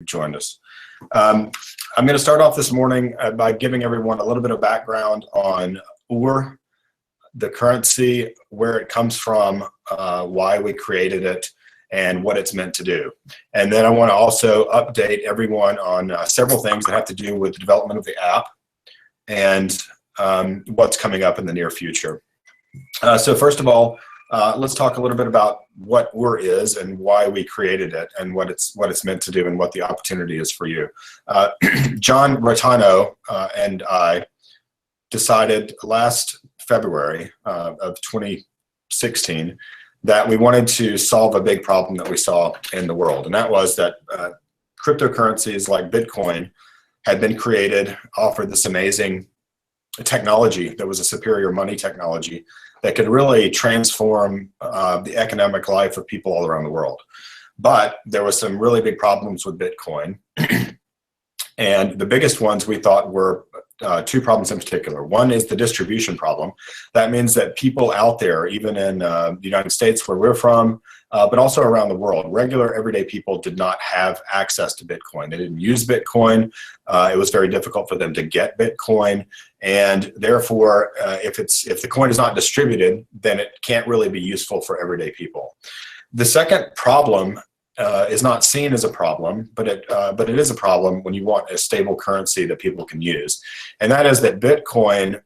joined us. I'm going to start off this morning by giving everyone a little bit of background on UR, the currency, where it comes from, why we created it, and what it's meant to do. And then I want to also update everyone on several things that have to do with the development of the app and what's coming up in the near future. So first of all, let's talk a little bit about what UR is and why we created it and what it's meant to do and what the opportunity is for you. John Rotano and I decided last February of 2016 that we wanted to solve a big problem that we saw in the world, and that was that cryptocurrencies like Bitcoin had been created, offered this amazing technology that was a superior money technology that could really transform the economic life of people all around the world. But there was some really big problems with Bitcoin. And the biggest ones we thought were two problems in particular. One is the distribution problem. That means that people out there, even in the United States where we're from, but also around the world, regular everyday people did not have access to Bitcoin. They didn't use Bitcoin. It was very difficult for them to get Bitcoin. And therefore, if the coin is not distributed, then it can't really be useful for everyday people. The second problem is not seen as a problem, but it is a problem when you want a stable currency that people can use. And that is that Bitcoin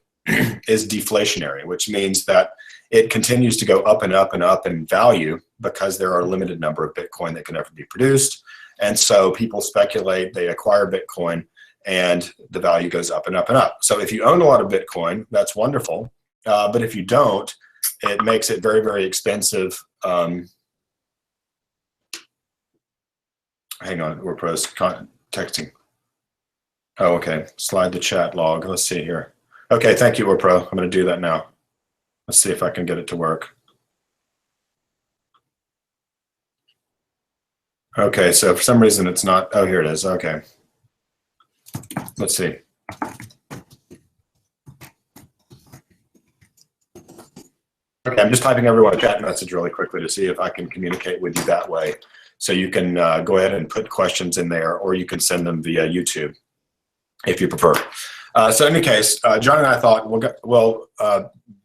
is deflationary, which means that it continues to go up and up and up in value because there are a limited number of Bitcoin that can ever be produced. And so people speculate, they acquire Bitcoin, and the value goes up and up and up. So if you own a lot of Bitcoin, that's wonderful. But if you don't, it makes it very, very expensive. Hang on, we're texting. Oh, okay. Slide the chat log. Let's see here. Okay, thank you, WordPro. I'm going to do that now. Let's see if I can get it to work. Okay, so for some reason it's not. Oh, here it is. Okay. Let's see. Okay, I'm just typing everyone a chat message really quickly to see if I can communicate with you that way. So you can go ahead and put questions in there, or you can send them via YouTube if you prefer. So in any case, John and I thought, well,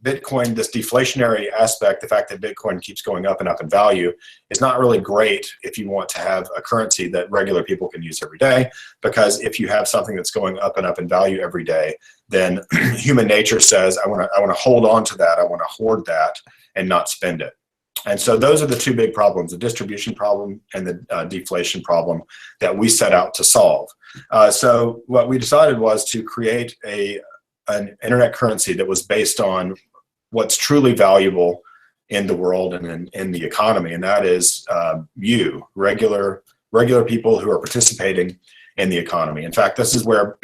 Bitcoin, this deflationary aspect, the fact that Bitcoin keeps going up and up in value, is not really great if you want to have a currency that regular people can use every day, because if you have something that's going up and up in value every day, then human nature says, I want to hold on to that, I want to hoard that and not spend it. And so those are the two big problems, the distribution problem and the deflation problem that we set out to solve. So what we decided was to create an internet currency that was based on what's truly valuable in the world and in the economy, and that is you, regular people who are participating in the economy. In fact, this is where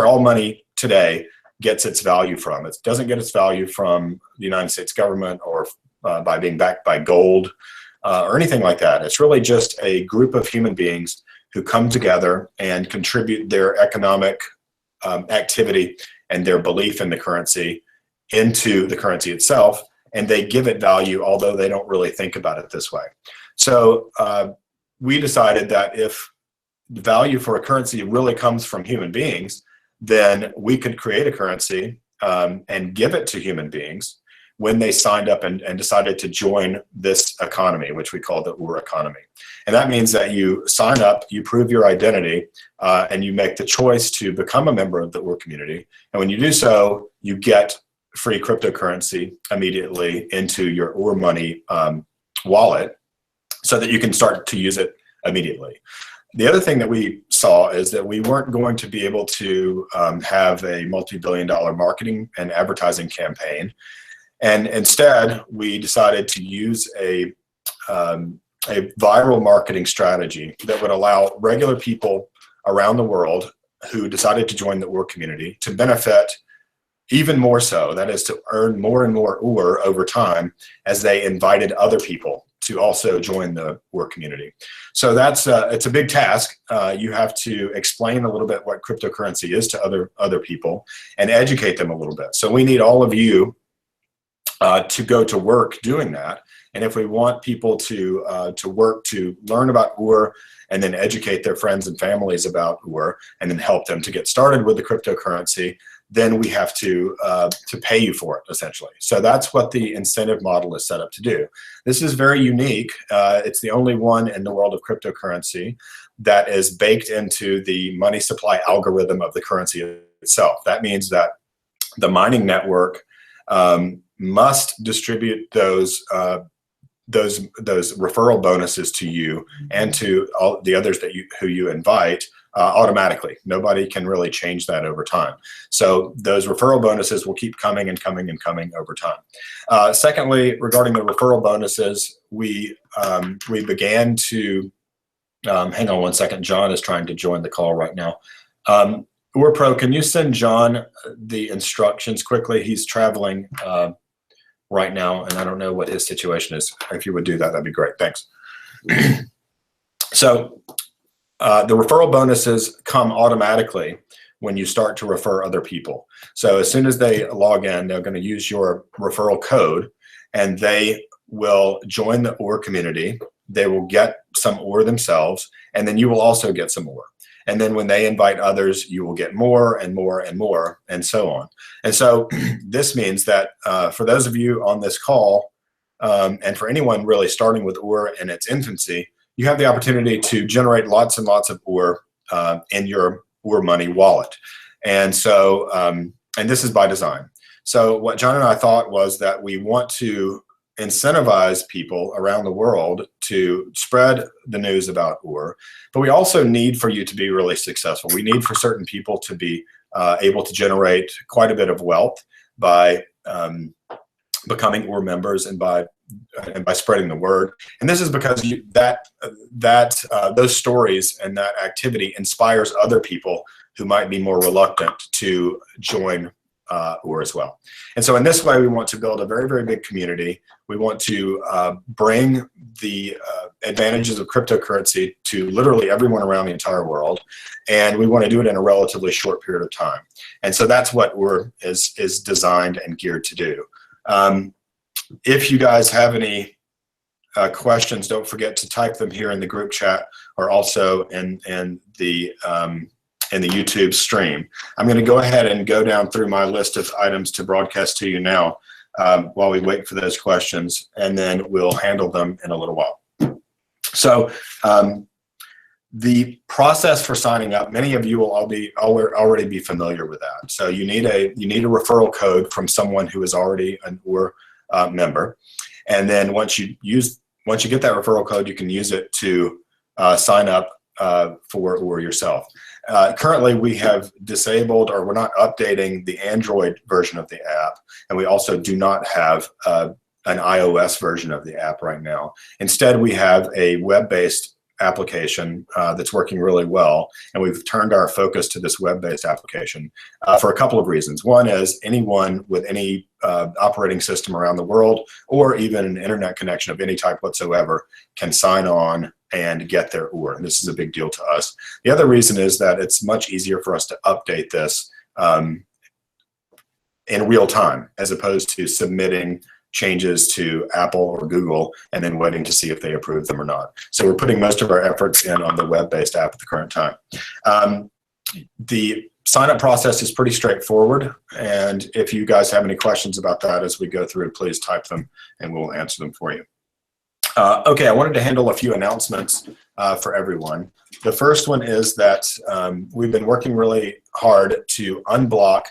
all money today gets its value from. It doesn't get its value from the United States government or by being backed by gold or anything like that. It's really just a group of human beings who come together and contribute their economic activity and their belief in the currency into the currency itself, and they give it value, although they don't really think about it this way. So we decided that if the value for a currency really comes from human beings, then we could create a currency and give it to human beings when they signed up and decided to join this economy, which we call the UR economy. And that means that you sign up, you prove your identity, and you make the choice to become a member of the UR community. And when you do so, you get free cryptocurrency immediately into your UR Money wallet so that you can start to use it immediately. The other thing that we saw is that we weren't going to be able to have a multi-billion-dollar marketing and advertising campaign. And instead, we decided to use a viral marketing strategy that would allow regular people around the world who decided to join the UR community to benefit even more so. That is, to earn more and more UR over time as they invited other people to also join the UR community. So that's it's a big task. You have to explain a little bit what cryptocurrency is to other people and educate them a little bit. So we need all of you to go to work doing that. And if we want people to work to learn about Ur and then educate their friends and families about Ur and then help them to get started with the cryptocurrency, then we have to pay you for it, essentially. So that's what the incentive model is set up to do. This is very unique. It's the only one in the world of cryptocurrency that is baked into the money supply algorithm of the currency itself. That means that the mining network must distribute those referral bonuses to you and to all the others that who you invite automatically. Nobody can really change that over time. So those referral bonuses will keep coming and coming and coming over time. Secondly, regarding the referral bonuses, we began to hang on one second. John is trying to join the call right now. UrPro, can you send John the instructions quickly? He's traveling right now, and I don't know what his situation is. If you would do that, that'd be great. Thanks. So the referral bonuses come automatically when you start to refer other people. So as soon as they log in, they're going to use your referral code, and they will join the Ur community. They will get some Ur themselves, and then you will also get some Ur. And then when they invite others, you will get more and more and more, and so on. And so this means that for those of you on this call, and for anyone really starting with Ur in its infancy, you have the opportunity to generate lots and lots of Ur in your Ur Money wallet. And so, and this is by design. So what John and I thought was that we want to incentivize people around the world to spread the news about Ur, but we also need for you to be really successful. We need for certain people to be able to generate quite a bit of wealth by becoming Ur members and by spreading the word. And this is because those stories and that activity inspires other people who might be more reluctant to join Ur as well. And so in this way, we want to build a very, very big community. We want to bring the advantages of cryptocurrency to literally everyone around the entire world. And we want to do it in a relatively short period of time. And so that's what Ur is designed and geared to do. If you guys have any questions, don't forget to type them here in the group chat or also in the YouTube stream. I'm going to go ahead and go down through my list of items to broadcast to you now while we wait for those questions, and then we'll handle them in a little while. So the process for signing up, many of you will already be familiar with that. So you need a referral code from someone who is already an Ur member, and then once you get that referral code, you can use it to sign up for Ur yourself. Currently, we have disabled, or we're not updating the Android version of the app, and we also do not have an iOS version of the app right now. Instead, we have a web-based application that's working really well, and we've turned our focus to this web-based application for a couple of reasons. One is anyone with any operating system around the world, or even an internet connection of any type whatsoever, can sign on and get their Ur. And this is a big deal to us. The other reason is that it's much easier for us to update this in real time, as opposed to submitting changes to Apple or Google and then waiting to see if they approve them or not. So we're putting most of our efforts in on the web-based app at the current time. The sign-up process is pretty straightforward, and if you guys have any questions about that as we go through, please type them and we'll answer them for you. Okay, I wanted to handle a few announcements for everyone. The first one is that we've been working really hard to unblock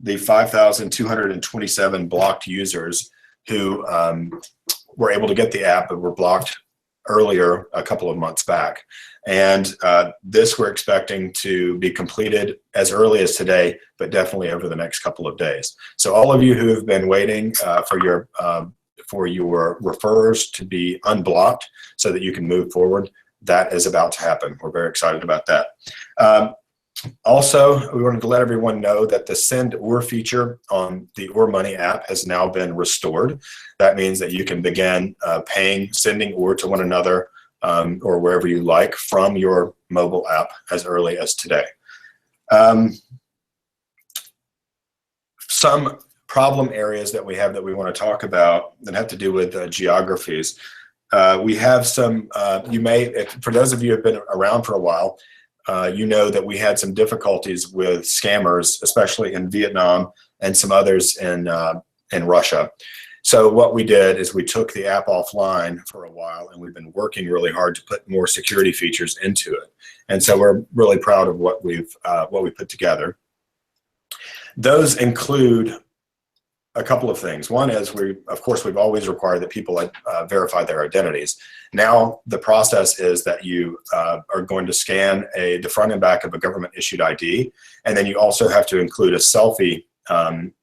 the 5,227 blocked users who were able to get the app but were blocked earlier a couple of months back. And this we're expecting to be completed as early as today, but definitely over the next couple of days. So all of you who have been waiting for your referrers to be unblocked so that you can move forward, that is about to happen. We're very excited about that. Also, we wanted to let everyone know that the Send Ur feature on the Ur Money app has now been restored. That means that you can begin sending Ur to one another or wherever you like from your mobile app as early as today. Some problem areas that we have that we want to talk about that have to do with geographies. We have some, for those of you who have been around for a while, you know that we had some difficulties with scammers, especially in Vietnam and some others in Russia. So what we did is we took the app offline for a while, and we've been working really hard to put more security features into it. And so we're really proud of what we put together. Those include a couple of things. One is of course, we've always required that people verify their identities. Now the process is that you are going to scan the front and back of a government issued ID, and then you also have to include a selfie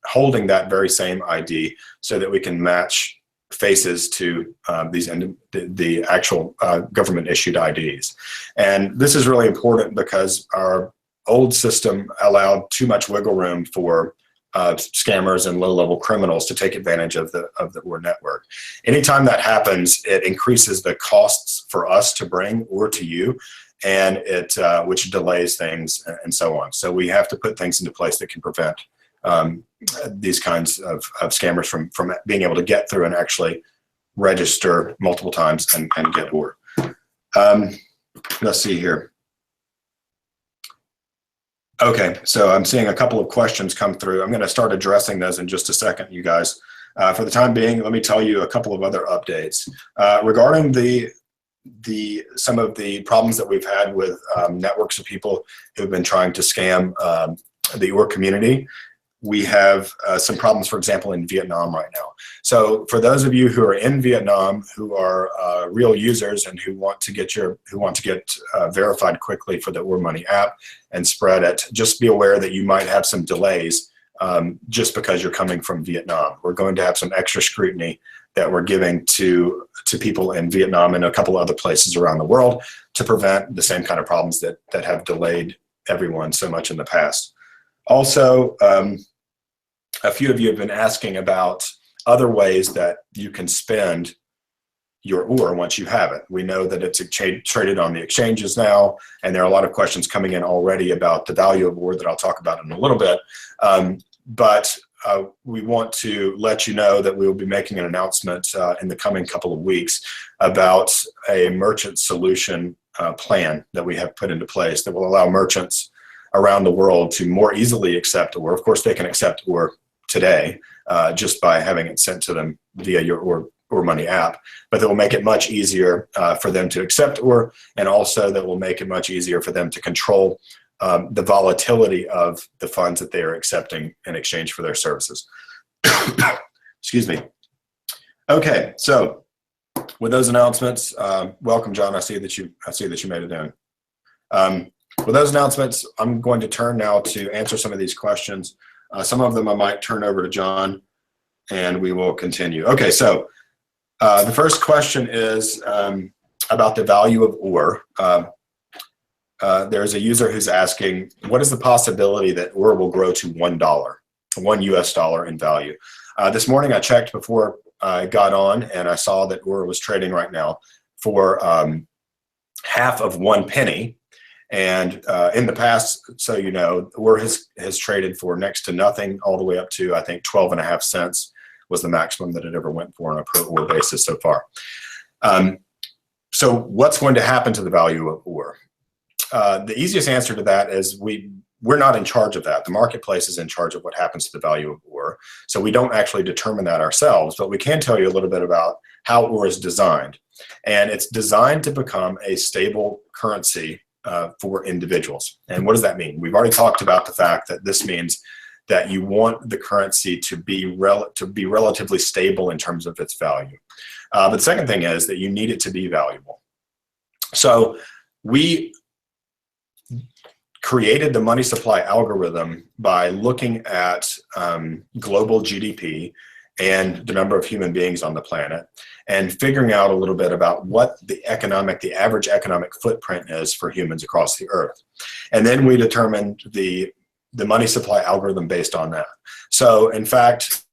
holding that very same ID so that we can match faces to the actual government issued IDs. And this is really important because our old system allowed too much wiggle room for scammers and low-level criminals to take advantage of the OR network. Anytime that happens, it increases the costs for us to bring OR to you, and which delays things and so on. So we have to put things into place that can prevent these kinds of scammers from being able to get through and actually register multiple times and get OR. Let's see here. Okay, so I'm seeing a couple of questions come through. I'm going to start addressing those in just a second, you guys. For the time being, let me tell you a couple of other updates. Regarding some of the problems that we've had with networks of people who've been trying to scam the OR community, we have some problems, for example, in Vietnam right now. So for those of you who are in Vietnam, who are real users and who want to get verified quickly for the OR Money app and spread it, just be aware that you might have some delays just because you're coming from Vietnam. We're going to have some extra scrutiny that we're giving to people in Vietnam and a couple other places around the world to prevent the same kind of problems that have delayed everyone so much in the past. Also, a few of you have been asking about other ways that you can spend your OR once you have it. We know that it's traded on the exchanges now, and there are a lot of questions coming in already about the value of OR that I'll talk about in a little bit. But we want to let you know that we will be making an announcement in the coming couple of weeks about a merchant solution plan that we have put into place that will allow merchants around the world to more easily accept OR. Of course, they can accept OR today just by having it sent to them via your OR Money app, but that will make it much easier for them to accept OR, and also that will make it much easier for them to control the volatility of the funds that they are accepting in exchange for their services. Excuse me. Okay, so with those announcements, welcome, John. I see that you made it in. With those announcements, I'm going to turn now to answer some of these questions. Some of them I might turn over to John, and we will continue. Okay, so the first question is about the value of OR. There's a user who's asking, what is the possibility that OR will grow to $1 US dollar in value? This morning I checked before I got on, and I saw that OR was trading right now for half of 1 penny. And in the past, so you know, OR has traded for next to nothing all the way up to, I think, 12.5 cents was the maximum that it ever went for on a per OR basis so far. So what's going to happen to the value of OR? The easiest answer to that is we're not in charge of that. The marketplace is in charge of what happens to the value of OR. So we don't actually determine that ourselves, but we can tell you a little bit about how OR is designed. And it's designed to become a stable currency for individuals. And what does that mean? We've already talked about the fact that this means that you want the currency to be relatively stable in terms of its value. But the second thing is that you need it to be valuable. So we created the money supply algorithm by looking at global GDP and the number of human beings on the planet, and figuring out a little bit about what the average economic footprint is for humans across the earth. And then we determined the money supply algorithm based on that. So in fact,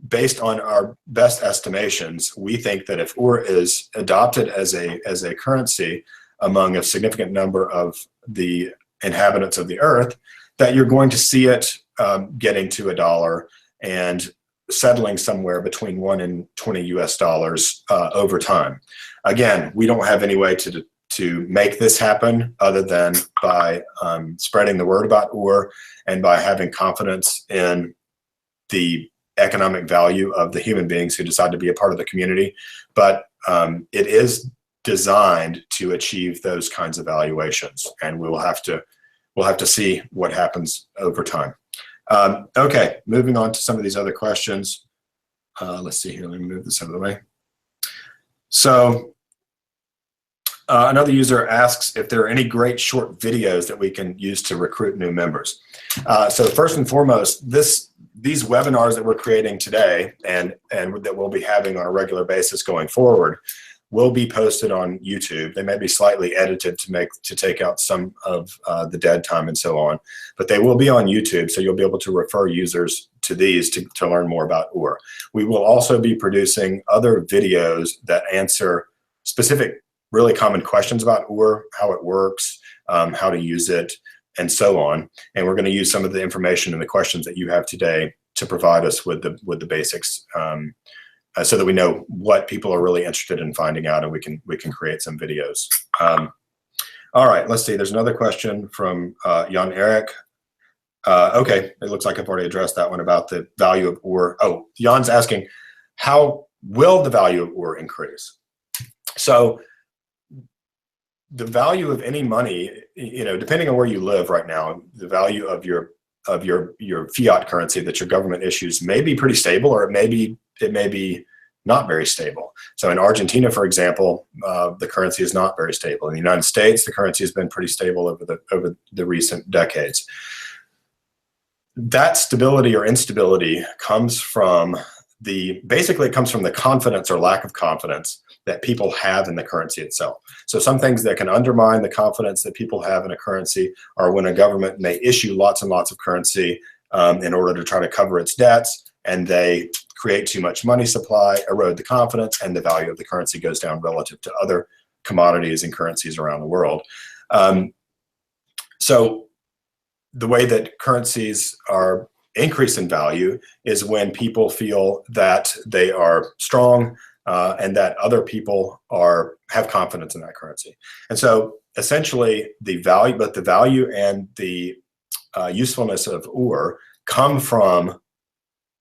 based on our best estimations, we think that if OR is adopted as a currency among a significant number of the inhabitants of the earth, that you're going to see it getting to $1. and settling somewhere between 1 and 20 US dollars over time. Again, we don't have any way to make this happen other than by spreading the word about UR and by having confidence in the economic value of the human beings who decide to be a part of the community. But it is designed to achieve those kinds of valuations, and we'll have to see what happens over time. Okay, moving on to some of these other questions. Let's see here, let me move this out of the way. So another user asks if there are any great short videos that we can use to recruit new members. So first and foremost, these webinars that we're creating today and that we'll be having on a regular basis going forward will be posted on YouTube. They may be slightly edited to take out some of the dead time and so on, but they will be on YouTube, so you'll be able to refer users to these to learn more about UR. We will also be producing other videos that answer specific, really common questions about UR, how it works, how to use it, and so on. And we're going to use some of the information and the questions that you have today to provide us with the basics, so that we know what people are really interested in finding out, and we can create some videos. All right, let's see. There's another question from Jan Eric. Okay, it looks like I've already addressed that one about the value of UR. Oh, Jan's asking, how will the value of UR increase? So the value of any money, depending on where you live right now, the value of your fiat currency that your government issues may be pretty stable, or it may be not very stable. So in Argentina, for example, the currency is not very stable. In the United States, the currency has been pretty stable over the recent decades. That stability or instability comes from basically it comes from the confidence or lack of confidence that people have in the currency itself. So some things that can undermine the confidence that people have in a currency are when a government may issue lots and lots of currency in order to try to cover its debts, and they create too much money supply, erode the confidence, and the value of the currency goes down relative to other commodities and currencies around the world. So the way that currencies are increase in value is when people feel that they are strong, and that other people have confidence in that currency. And so essentially the value and the usefulness of UR come from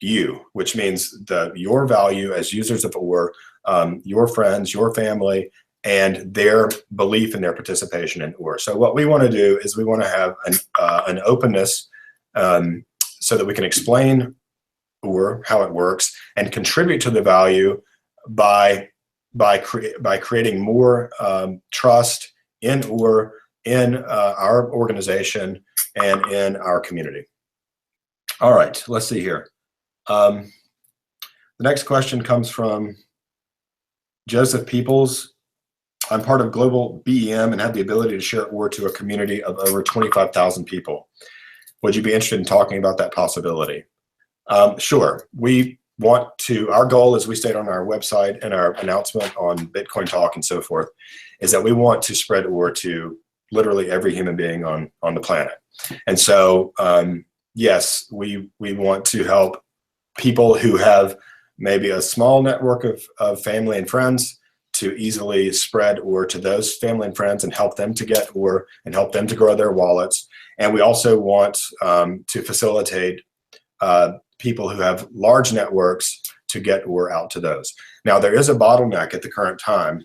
you, which means your value as users of UR, your friends, your family, and their belief in their participation in UR. So what we want to do is we want to have an openness so that we can explain UR, how it works, and contribute to the value by creating more trust in UR, in our organization, and in our community. All right, let's see here. The next question comes from Joseph Peoples. I'm part of Global BEM and have the ability to share UR to a community of over 25,000 people. Would you be interested in talking about that possibility? Sure. Our goal, as we state on our website and our announcement on Bitcoin Talk and so forth, is that we want to spread UR to literally every human being on the planet. And so, yes, we want to help people who have maybe a small network of family and friends to easily spread UR to those family and friends and help them to get UR and help them to grow their wallets. And we also want to facilitate people who have large networks to get UR out to those. Now, there is a bottleneck at the current time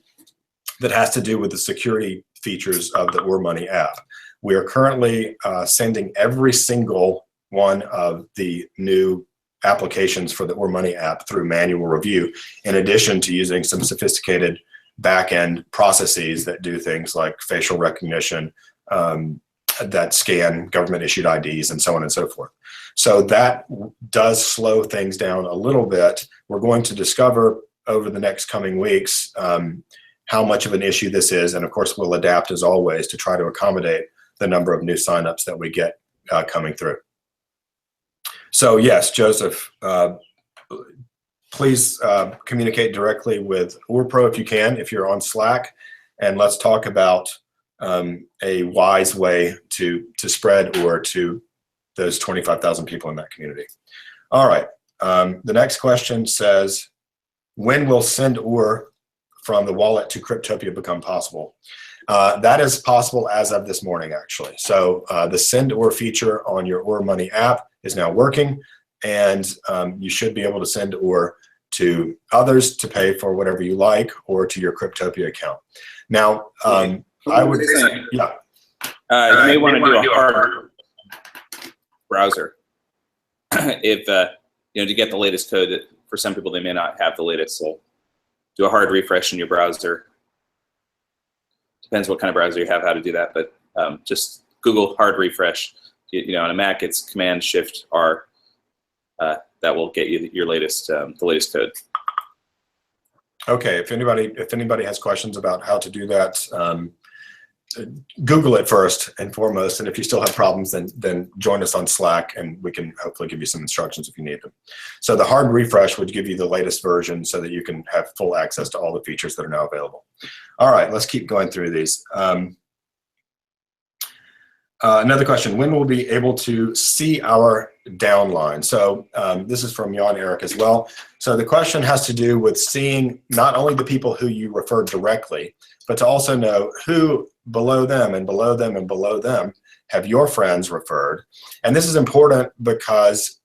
that has to do with the security features of the UR Money app. We are currently sending every single one of the new applications for the UR Money app through manual review, in addition to using some sophisticated back-end processes that do things like facial recognition, that scan government-issued IDs, and so on and so forth. So that does slow things down a little bit. We're going to discover over the next coming weeks how much of an issue this is, and of course we'll adapt as always to try to accommodate the number of new signups that we get coming through. So yes, Joseph, please communicate directly with URPro if you can, if you're on Slack, and let's talk about a wise way to spread UR to those 25,000 people in that community. All right, The next question says, when will send OR from the wallet to Cryptopia become possible? That is possible as of this morning, actually. So the send OR feature on your OR Money app is now working, and you should be able to send OR to others to pay for whatever you like, or to your Cryptopia account. Now, I would say, yeah. You may want to do a hard browser if to get the latest code. For some people, they may not have the latest, so do a hard refresh in your browser. Depends what kind of browser you have, how to do that, but just Google hard refresh. On a Mac, it's Command-Shift-R. That will get you your latest, the latest code. Okay, if anybody has questions about how to do that, Google it first and foremost, and if you still have problems, then join us on Slack, and we can hopefully give you some instructions if you need them. So the hard refresh would give you the latest version so that you can have full access to all the features that are now available. All right, let's keep going through these. Another question, when will we be able to see our downline? So this is from Jan Erik as well. So the question has to do with seeing not only the people who you referred directly, but to also know who below them and below them and below them have your friends referred. And this is important because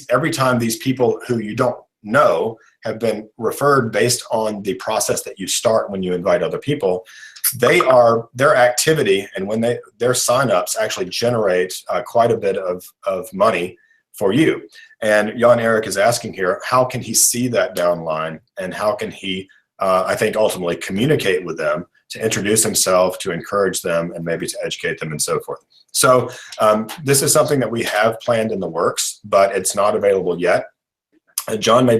every time these people who you don't know have been referred based on the process that you start when you invite other people, their activity and when their signups actually generate quite a bit of money for you. And Jan Erik is asking here, how can he see that downline, and how can he I think ultimately communicate with them to introduce himself, to encourage them, and maybe to educate them and so forth. So this is something that we have planned in the works, but it's not available yet. John may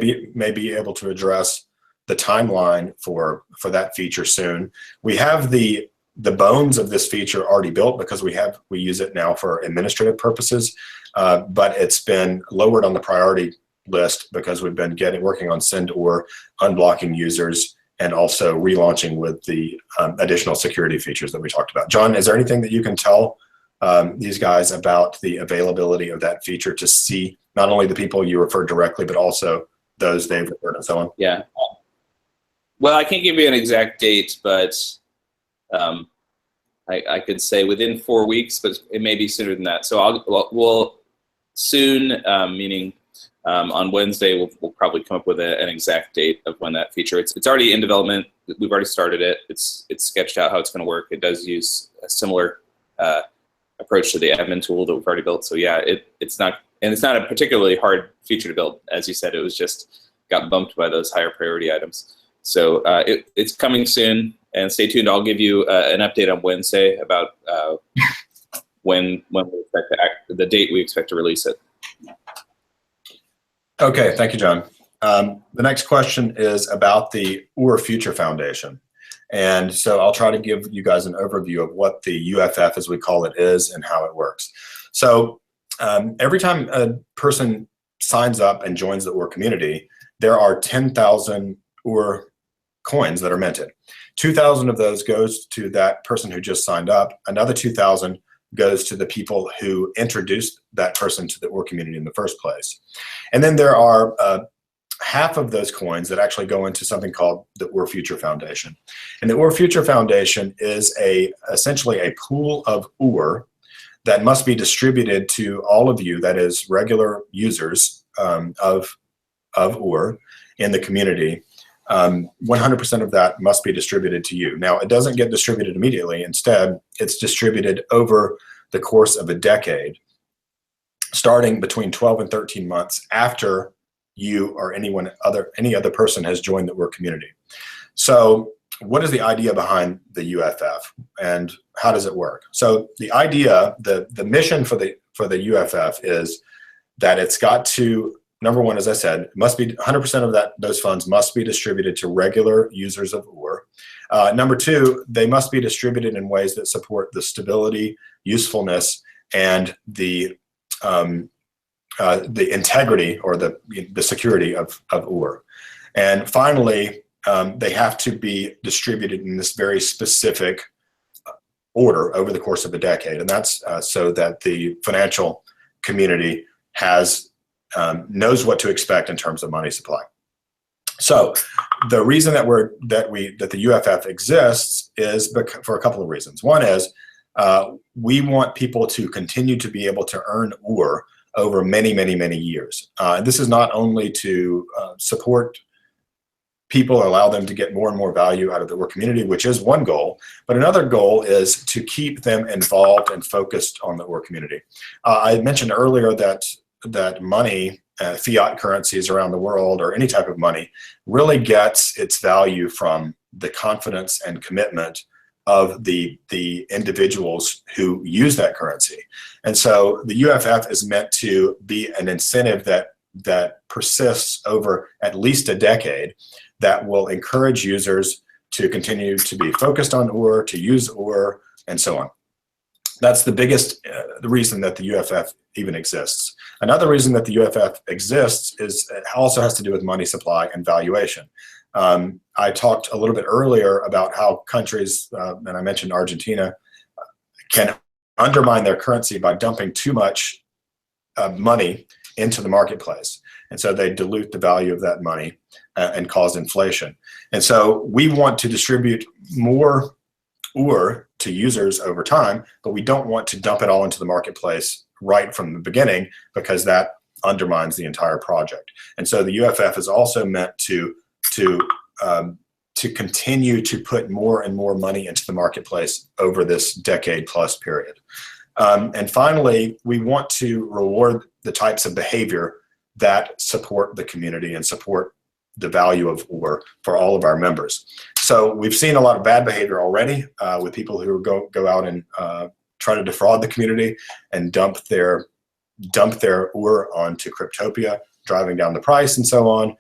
be able to address the timeline for that feature soon. We have the bones of this feature already built because we use it now for administrative purposes, but it's been lowered on the priority list because we've been working on send OR, unblocking users, and also relaunching with the additional security features that we talked about. John, is there anything that you can tell these guys about the availability of that feature to see not only the people you referred directly, but also those they've referred and so on? Yeah. Well, I can't give you an exact date, but I could say within 4 weeks, but it may be sooner than that. So we'll soon, meaning on Wednesday, we'll probably come up with an exact date of when that feature. It's already in development. We've already started it. It's sketched out how it's going to work. It does use a similar approach to the admin tool that we've already built. So yeah, it's not a particularly hard feature to build. As you said, it was just got bumped by those higher priority items. So it's coming soon, and stay tuned. I'll give you an update on Wednesday about when we expect the date we expect to release it. Okay, thank you, John. The next question is about the OR Future Foundation. And so I'll try to give you guys an overview of what the UFF, as we call it, is and how it works. So every time a person signs up and joins the OR community, there are 10,000 OR coins that are minted. 2,000 of those goes to that person who just signed up. Another 2,000 goes to the people who introduced that person to the OR community in the first place. And then there are half of those coins that actually go into something called the OR Future Foundation. And the OR Future Foundation is essentially a pool of OR that must be distributed to all of you, that is regular users of OR in the community. 100% of that must be distributed to you. Now, it doesn't get distributed immediately. Instead, it's distributed over the course of a decade, starting between 12 and 13 months after you or any other person has joined the OR community. So what is the idea behind the UFF, and how does it work? So the idea, the mission for the UFF is that it's got to, number one, as I said, must be 100% of those funds must be distributed to regular users of OR. Number two, they must be distributed in ways that support the stability, usefulness, and the integrity or the security of OR. And finally, they have to be distributed in this very specific order over the course of a decade. And that's so that the financial community has knows what to expect in terms of money supply. So the reason that the UFF exists is for a couple of reasons. One is we want people to continue to be able to earn UR over many, many, many years. This is not only to support people, allow them to get more and more value out of the UR community, which is one goal, but another goal is to keep them involved and focused on the UR community. I mentioned earlier that money, fiat currencies around the world, or any type of money, really gets its value from the confidence and commitment of the individuals who use that currency. And so the UFF is meant to be an incentive that persists over at least a decade, that will encourage users to continue to be focused on UR, to use UR, and so on. That's the biggest the reason that the UFF even exists. Another reason that the UFF exists is it also has to do with money supply and valuation. I talked a little bit earlier about how countries, and I mentioned Argentina, can undermine their currency by dumping too much money into the marketplace. And so they dilute the value of that money and cause inflation. And so we want to distribute more UR to users over time, but we don't want to dump it all into the marketplace right from the beginning, because that undermines the entire project. And so the UFF is also meant to continue to put more and more money into the marketplace over this decade-plus period. And finally, we want to reward the types of behavior that support the community and support the value of UR for all of our members. So we've seen a lot of bad behavior already with people who go out and try to defraud the community and dump their UR onto Cryptopia, driving down the price and so on.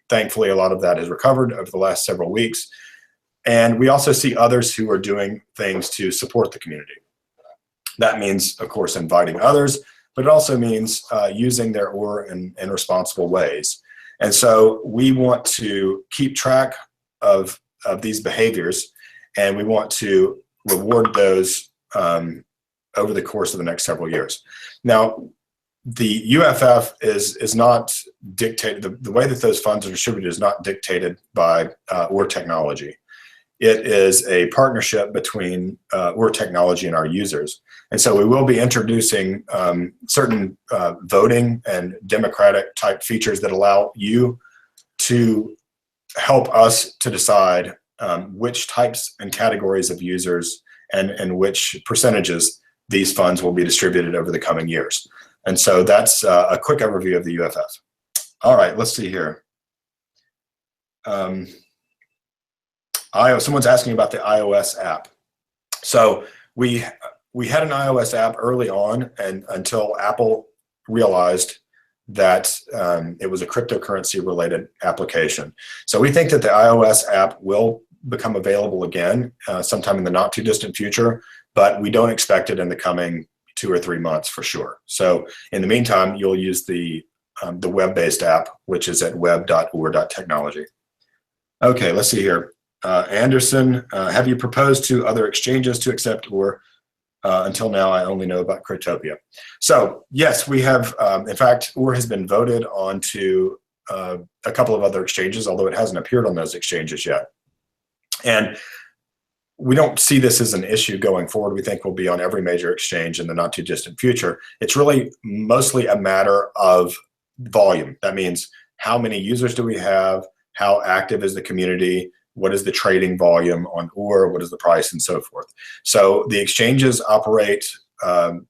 Thankfully, a lot of that has recovered over the last several weeks. And we also see others who are doing things to support the community. That means, of course, inviting others, but it also means using their UR in responsible ways. And so we want to keep track of these behaviors, and we want to reward those over the course of the next several years. Now, the UFF is not dictated, the way that those funds are distributed is not dictated by UR technology. It is a partnership between UR technology and our users. And so we will be introducing certain voting and democratic type features that allow you to help us to decide which types and categories of users and which percentages these funds will be distributed over the coming years. And so that's a quick overview of the UFF. All right, let's see here. Someone's asking about the iOS app. So we had an iOS app early on, and until Apple realized that it was a cryptocurrency related application. So we think that the iOS app will become available again sometime in the not too distant future, but we don't expect it in the coming 2 or 3 months for sure. So in the meantime, you'll use the web-based app, which is at web.ur.technology. Okay, let's see here. Anderson, have you proposed to other exchanges to accept UR? Until now, I only know about Cryptopia. So yes, we have, in fact, UR has been voted onto a couple of other exchanges, although it hasn't appeared on those exchanges yet. And we don't see this as an issue going forward. We think we'll be on every major exchange in the not too distant future. It's really mostly a matter of volume. That means how many users do we have? How active is the community? What is the trading volume on UR? What is the price, and so forth? So the exchanges operate on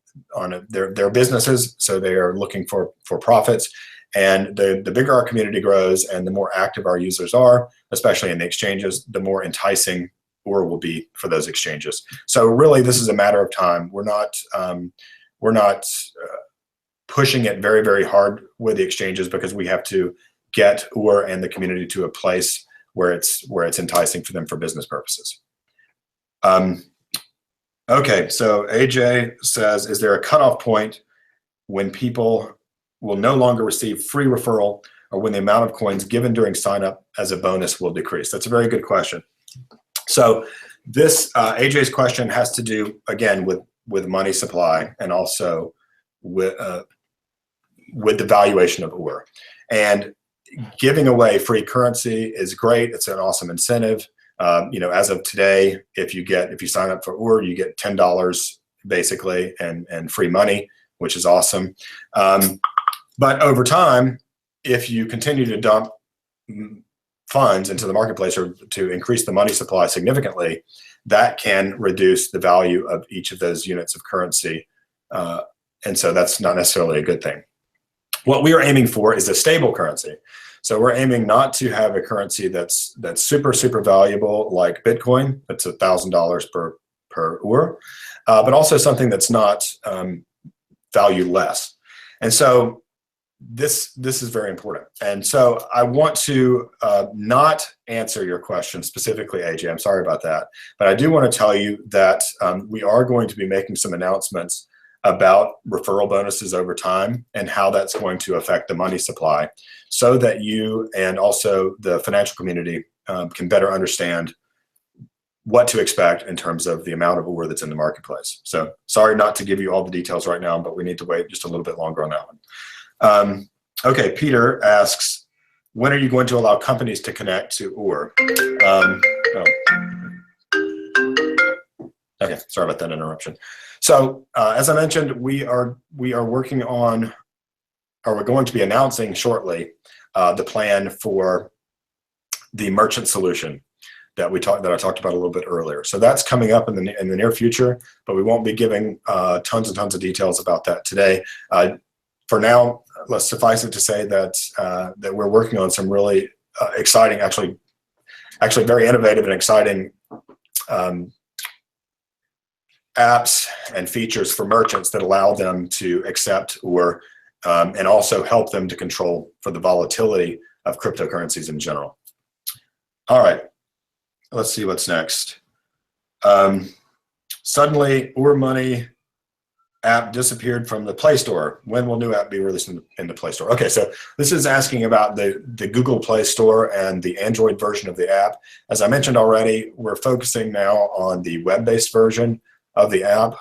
their businesses, so they are looking for profits. And the bigger our community grows and the more active our users are, especially in the exchanges, the more enticing UR will be for those exchanges. So really, this is a matter of time. We're not pushing it very, very hard with the exchanges, because we have to get UR and the community to a place where it's enticing for them for business purposes. Okay, so AJ says, is there a cutoff point when people will no longer receive free referral, or when the amount of coins given during sign up as a bonus will decrease? That's a very good question. So this AJ's question has to do, again, with money supply, and also with with the valuation of UR. And giving away free currency is great. It's an awesome incentive. As of today, if you sign up for UR, you get $10 basically and free money, which is awesome. But over time, if you continue to dump funds into the marketplace or to increase the money supply significantly, that can reduce the value of each of those units of currency. And so that's not necessarily a good thing. What we are aiming for is a stable currency. So we're aiming not to have a currency that's super, super valuable like Bitcoin. That's $1,000 per UR, but also something that's not valued less. And so this is very important. And so I want to not answer your question specifically, AJ. I'm sorry about that. But I do want to tell you that we are going to be making some announcements about referral bonuses over time and how that's going to affect the money supply, so that you and also the financial community can better understand what to expect in terms of the amount of UR that's in the marketplace. So sorry not to give you all the details right now, but we need to wait just a little bit longer on that one. Okay, Peter asks, when are you going to allow companies to connect to UR? Okay, sorry about that interruption. So as I mentioned, we are working on, or we're going to be announcing shortly, the plan for the merchant solution that I talked about a little bit earlier. So that's coming up in the near future, but we won't be giving tons and tons of details about that today. For now, let's suffice it to say that that we're working on some really exciting, actually very innovative and exciting apps and features for merchants that allow them to accept UR and also help them to control for the volatility of cryptocurrencies in general. All right, let's see what's next. Suddenly, UR Money app disappeared from the Play Store. When will new app be released in the Play Store? Okay, so this is asking about the Google Play Store and the Android version of the app. As I mentioned already, we're focusing now on the web-based version of the app,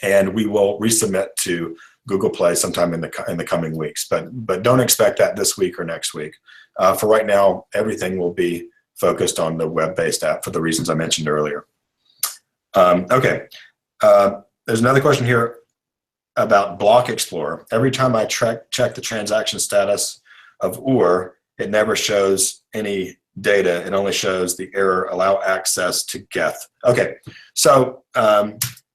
and we will resubmit to Google Play sometime in the coming weeks. But don't expect that this week or next week. For right now, everything will be focused on the web-based app for the reasons I mentioned earlier. Okay. There's another question here about Block Explorer. Every time I check the transaction status of UR, it never shows any data. It only shows the error, allow access to Geth. Okay, so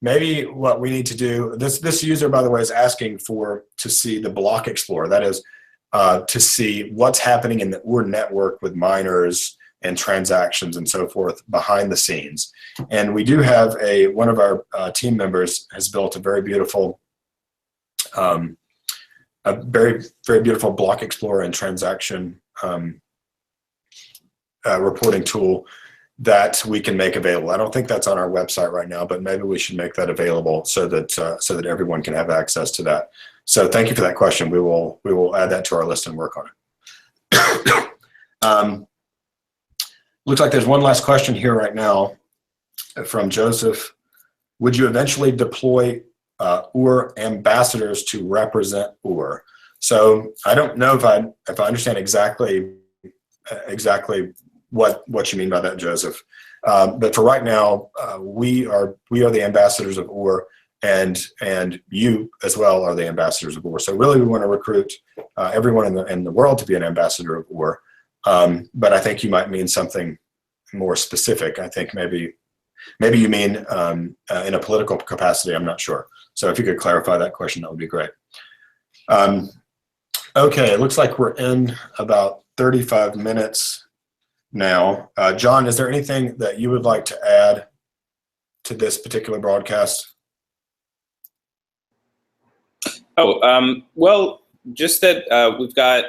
maybe what we need to do, this user, by the way, is asking to see the Block Explorer. That is to see what's happening in the UR network with miners and transactions and so forth behind the scenes. And we do have one of our team members has built a very beautiful Block Explorer and transaction reporting tool that we can make available. I don't think that's on our website right now, but maybe we should make that available so that everyone can have access to that. So thank you for that question. We will add that to our list and work on it. Looks like there's one last question here right now from Joseph. Would you eventually deploy UR ambassadors to represent UR? So I don't know if I understand exactly what you mean by that, Joseph. But for right now, we are the ambassadors of UR, and you as well are the ambassadors of UR. So really, we want to recruit everyone in the world to be an ambassador of UR. But I think you might mean something more specific. I think maybe you mean in a political capacity. I'm not sure. So if you could clarify that question, that would be great. Okay, it looks like we're in about 35 minutes now. John, is there anything that you would like to add to this particular broadcast? Well, just that we've got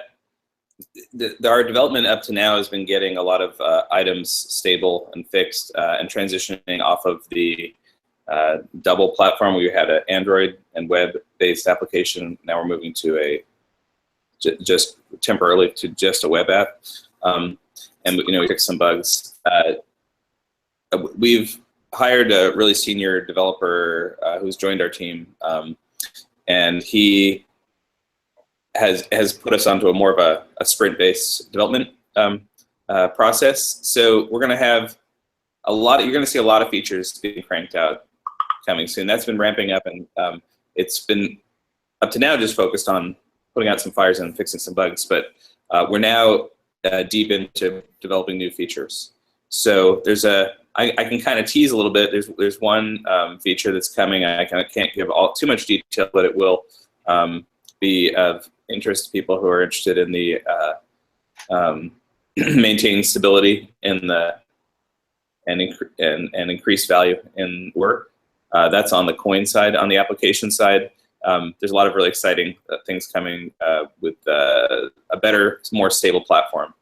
our development up to now has been getting a lot of items stable and fixed and transitioning off of the double platform. We had an Android and web-based application. Now we're moving to just temporarily to just a web app. And we fixed some bugs. We've hired a really senior developer who's joined our team, and he has put us onto a more of a sprint-based development process. So we're going to have you're going to see a lot of features being cranked out coming soon. That's been ramping up, and it's been up to now just focused on putting out some fires and fixing some bugs, but we're now deep into developing new features. So I can kind of tease a little bit. There's one feature that's coming. I can't give too much detail, but it will be of interest to people who are interested in the maintaining stability in the and increased value in work. That's on the coin side. On the application side, there's a lot of really exciting things coming with a better, more stable platform.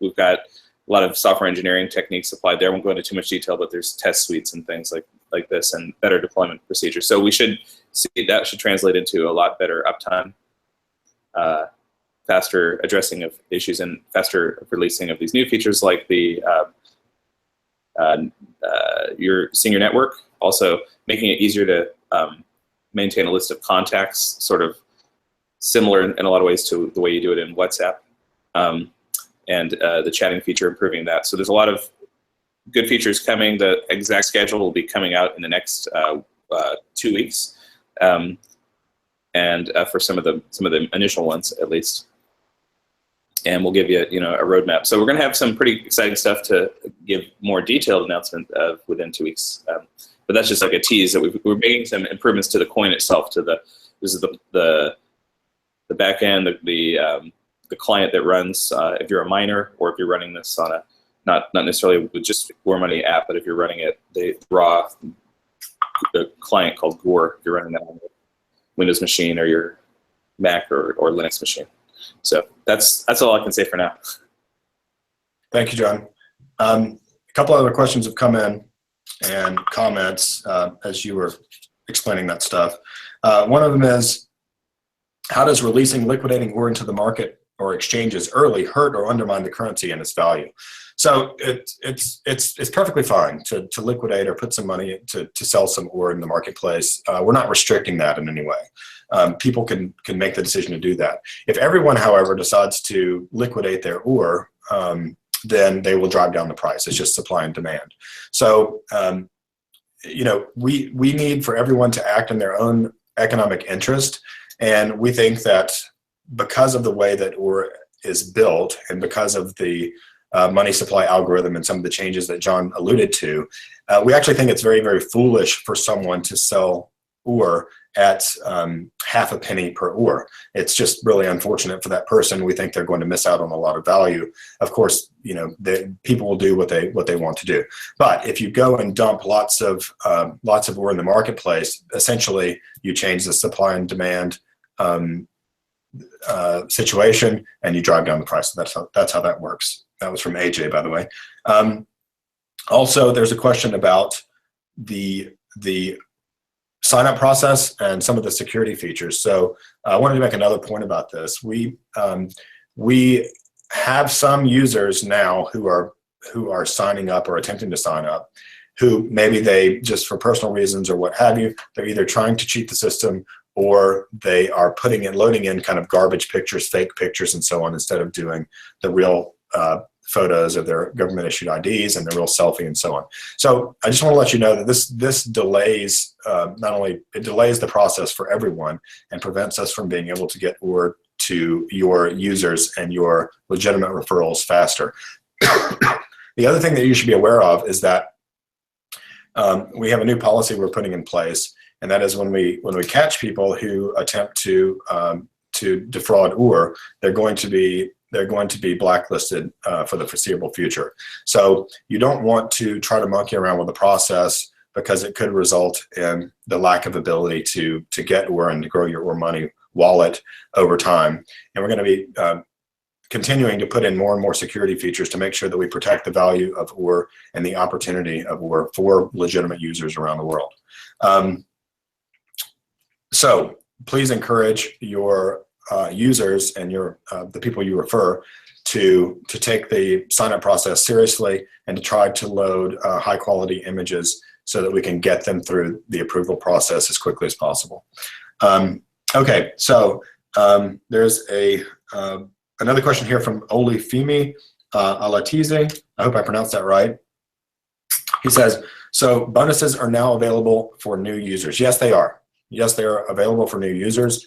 We've got a lot of software engineering techniques applied there. I won't go into too much detail, but there's test suites and things like this, and better deployment procedures. So we should see that should translate into a lot better uptime, faster addressing of issues, and faster releasing of these new features like the your senior network. Also making it easier to maintain a list of contacts, sort of similar in a lot of ways to the way you do it in WhatsApp. And the chatting feature, improving that. So there's a lot of good features coming. The exact schedule will be coming out in the next 2 weeks, and for some of the initial ones at least. And we'll give you a roadmap. So we're going to have some pretty exciting stuff to give more detailed announcement of within 2 weeks. But that's just like a tease that we're making some improvements to the coin itself. This is the back end, the client that runs, if you're a miner, or if you're running this on a, not necessarily with just Gore Money app, but if you're running it, the client called Gore, if you're running that on your Windows machine or your Mac or Linux machine. So that's all I can say for now. Thank you, John. A couple other questions have come in and comments as you were explaining that stuff. One of them is, how does releasing liquidating ore into the market or exchanges early hurt or undermine the currency and its value? So it's perfectly fine to liquidate or put some money to sell some ore in the marketplace. We're not restricting that in any way. People can make the decision to do that. If everyone, however, decides to liquidate their ore, then they will drive down the price. It's just supply and demand. So we need for everyone to act in their own economic interest, and we think that because of the way that ore is built, and because of the money supply algorithm and some of the changes that John alluded to, we actually think it's very, very foolish for someone to sell ore at half a penny per ore. It's just really unfortunate for that person. We think they're going to miss out on a lot of value. Of course, people will do what they want to do. But if you go and dump lots of ore in the marketplace, essentially you change the supply and demand situation, and you drive down the price. That's how that works. That was from AJ, by the way. Also, there's a question about the sign-up process and some of the security features. So I wanted to make another point about this. We have some users now who are signing up or attempting to sign up, who maybe they just for personal reasons or what have you, they're either trying to cheat the system, or they are loading in kind of garbage pictures, fake pictures, and so on, instead of doing the real photos of their government-issued IDs and the real selfie and so on. So I just want to let you know that this delays, it delays the process for everyone and prevents us from being able to get ore to your users and your legitimate referrals faster. The other thing that you should be aware of is that we have a new policy we're putting in place, and that is when we catch people who attempt to defraud ore, they're going to be blacklisted for the foreseeable future. So you don't want to try to monkey around with the process, because it could result in the lack of ability to get ore and to grow your ore money wallet over time. And we're going to be continuing to put in more and more security features to make sure that we protect the value of ore and the opportunity of ore for legitimate users around the world. So please encourage your users and the people you refer to take the sign-up process seriously, and to try to load high-quality images so that we can get them through the approval process as quickly as possible. Okay, so There's another question here from Olifemi Alatize. I hope I pronounced that right. He says, so bonuses are now available for new users. Yes, they are. Yes, they are available for new users.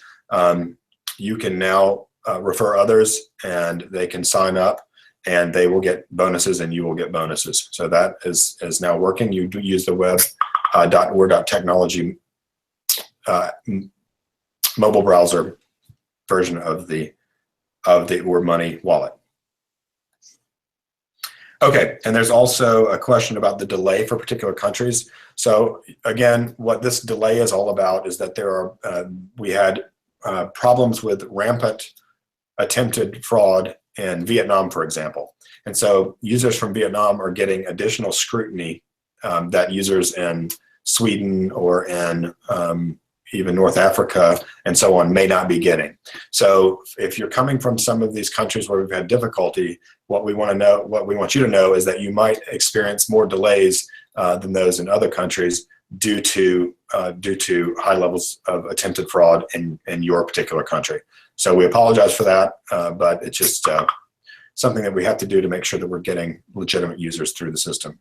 You can now refer others, and they can sign up, and they will get bonuses, and you will get bonuses. So that is now working. You do use the web.or.technology mobile browser version of the Oor Money wallet. Okay, and there's also a question about the delay for particular countries. So again, what this delay is all about is that there are we had problems with rampant attempted fraud in Vietnam, for example. And so users from Vietnam are getting additional scrutiny that users in Sweden or in even North Africa and so on may not be getting. So if you're coming from some of these countries where we've had difficulty, what we want you to know is that you might experience more delays than those in other countries due to high levels of attempted fraud in your particular country. So we apologize for that, but it's just something that we have to do to make sure that we're getting legitimate users through the system.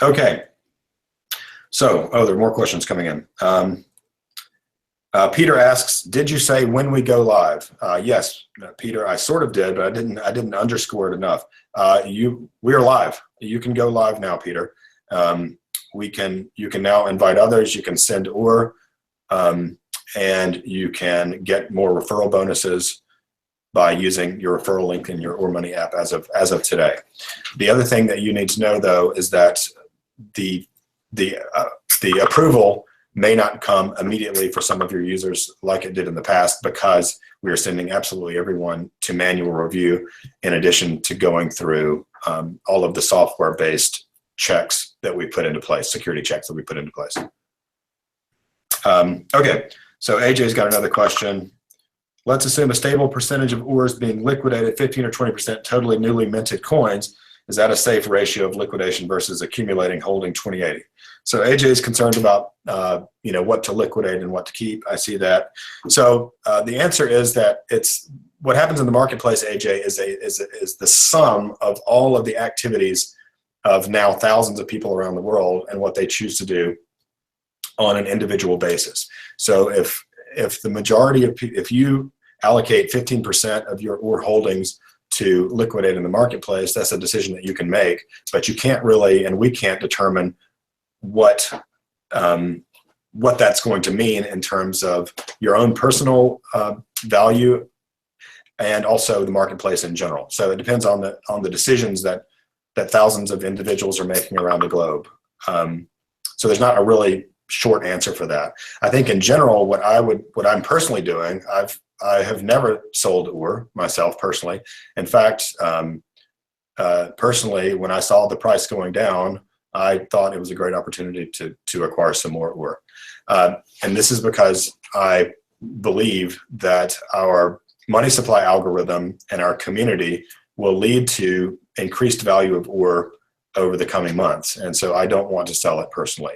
Okay. So, there are more questions coming in. Peter asks, did you say when we go live? Yes, Peter, I sort of did, but I didn't underscore it enough. We are live. You can go live now, Peter. You can now invite others. You can send Oor, and you can get more referral bonuses by using your referral link in your Oor Money app as of today. The other thing that you need to know, though, is that the approval may not come immediately for some of your users like it did in the past, because we are sending absolutely everyone to manual review in addition to going through all of the software-based checks that we put into place, security checks that we put into place. Okay, so AJ's got another question. Let's assume a stable percentage of Oor is being liquidated, 15 or 20% totally newly minted coins. Is that a safe ratio of liquidation versus accumulating holding 2080? So AJ is concerned about what to liquidate and what to keep. I see that. So the answer is that it's what happens in the marketplace, AJ, is the sum of all of the activities of now thousands of people around the world and what they choose to do on an individual basis. So if the majority of if you allocate 15% of your Oor holdings to liquidate in the marketplace, that's a decision that you can make, but you can't really, and we can't determine what that's going to mean in terms of your own personal value and also the marketplace in general. So it depends on the decisions that thousands of individuals are making around the globe. So there's not a really short answer for that. I think in general, what I'm personally doing, I have never sold Oor myself personally. In fact, personally, when I saw the price going down, I thought it was a great opportunity to acquire some more Oor. And this is because I believe that our money supply algorithm and our community will lead to increased value of Oor over the coming months. And so I don't want to sell it personally.